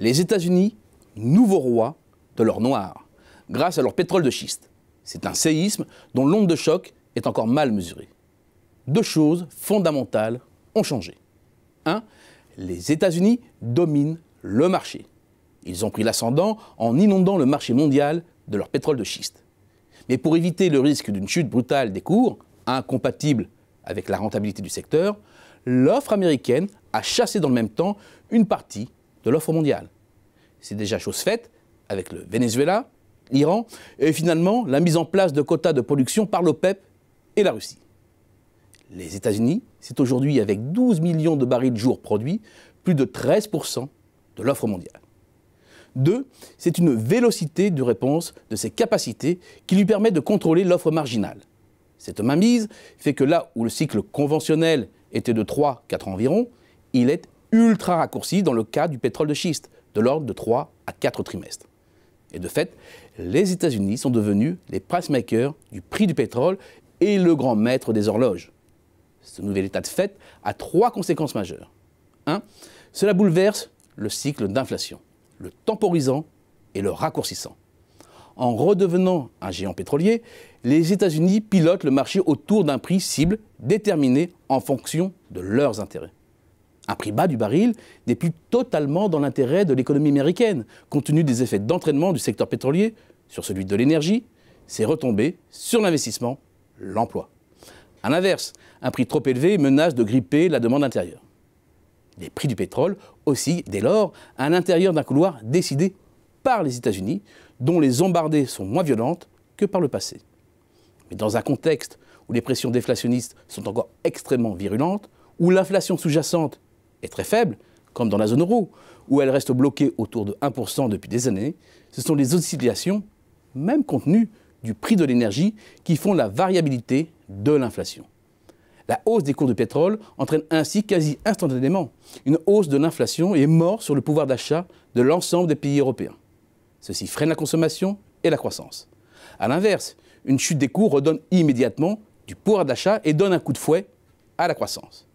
Les États-Unis, nouveau roi de l'or noir, grâce à leur pétrole de schiste. C'est un séisme dont l'onde de choc est encore mal mesurée. Deux choses fondamentales ont changé. 1. Les États-Unis dominent le marché. Ils ont pris l'ascendant en inondant le marché mondial de leur pétrole de schiste. Mais pour éviter le risque d'une chute brutale des cours, incompatible avec la rentabilité du secteur, l'offre américaine a chassé dans le même temps une partie de l'offre mondiale. C'est déjà chose faite avec le Venezuela, l'Iran et finalement la mise en place de quotas de production par l'OPEP et la Russie. Les États-Unis, c'est aujourd'hui avec 12 millions de barils jour produits, plus de 13% de l'offre mondiale. 2, c'est une vélocité de réponse de ses capacités qui lui permet de contrôler l'offre marginale. Cette mainmise fait que là où le cycle conventionnel était de 3-4 ans environ, il est ultra raccourci dans le cas du pétrole de schiste, de l'ordre de 3 à 4 trimestres. Et de fait, les États-Unis sont devenus les price-makers du prix du pétrole et le grand maître des horloges. Ce nouvel état de fait a 3 conséquences majeures. 1. Cela bouleverse le cycle d'inflation, le temporisant et le raccourcissant. En redevenant un géant pétrolier, les États-Unis pilotent le marché autour d'un prix cible déterminé en fonction de leurs intérêts. Un prix bas du baril n'est plus totalement dans l'intérêt de l'économie américaine, compte tenu des effets d'entraînement du secteur pétrolier sur celui de l'énergie, ses retombées sur l'investissement, l'emploi. A l'inverse, un prix trop élevé menace de gripper la demande intérieure. Les prix du pétrole oscillent dès lors à l'intérieur d'un couloir décidé par les États-Unis, dont les embardées sont moins violentes que par le passé. Mais dans un contexte où les pressions déflationnistes sont encore extrêmement virulentes, où l'inflation sous-jacente est très faible, comme dans la zone euro, où elle reste bloquée autour de 1% depuis des années, ce sont les oscillations, même contenues, du prix de l'énergie qui font la variabilité de l'inflation. La hausse des cours du pétrole entraîne ainsi quasi instantanément une hausse de l'inflation et mord sur le pouvoir d'achat de l'ensemble des pays européens. Ceci freine la consommation et la croissance. A l'inverse, une chute des cours redonne immédiatement du pouvoir d'achat et donne un coup de fouet à la croissance.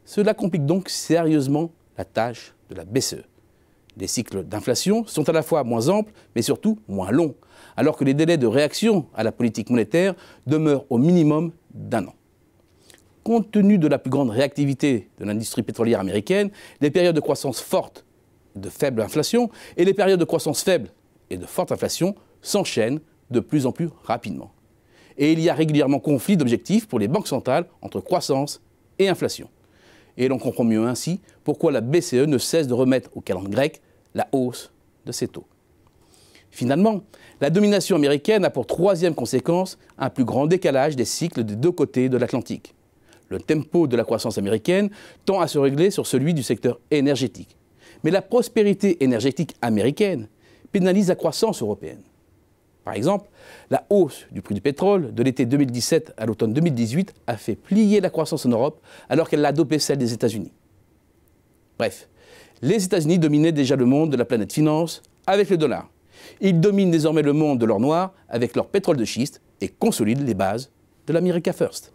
Cela complique donc sérieusement la tâche de la BCE. Les cycles d'inflation sont à la fois moins amples, mais surtout moins longs, alors que les délais de réaction à la politique monétaire demeurent au minimum d'1 an. Compte tenu de la plus grande réactivité de l'industrie pétrolière américaine, les périodes de croissance forte et de faible inflation et les périodes de croissance faible et de forte inflation s'enchaînent de plus en plus rapidement. Et il y a régulièrement conflit d'objectifs pour les banques centrales entre croissance et inflation. Et l'on comprend mieux ainsi pourquoi la BCE ne cesse de remettre au calendrier grec la hausse de ses taux. Finalement, la domination américaine a pour troisième conséquence un plus grand décalage des cycles des deux côtés de l'Atlantique. Le tempo de la croissance américaine tend à se régler sur celui du secteur énergétique. Mais la prospérité énergétique américaine pénalise la croissance européenne. Par exemple, la hausse du prix du pétrole de l'été 2017 à l'automne 2018 a fait plier la croissance en Europe alors qu'elle a dopé celle des États-Unis. Bref, les États-Unis dominaient déjà le monde de la planète finance avec le dollar. Ils dominent désormais le monde de l'or noir avec leur pétrole de schiste et consolident les bases de l'America First.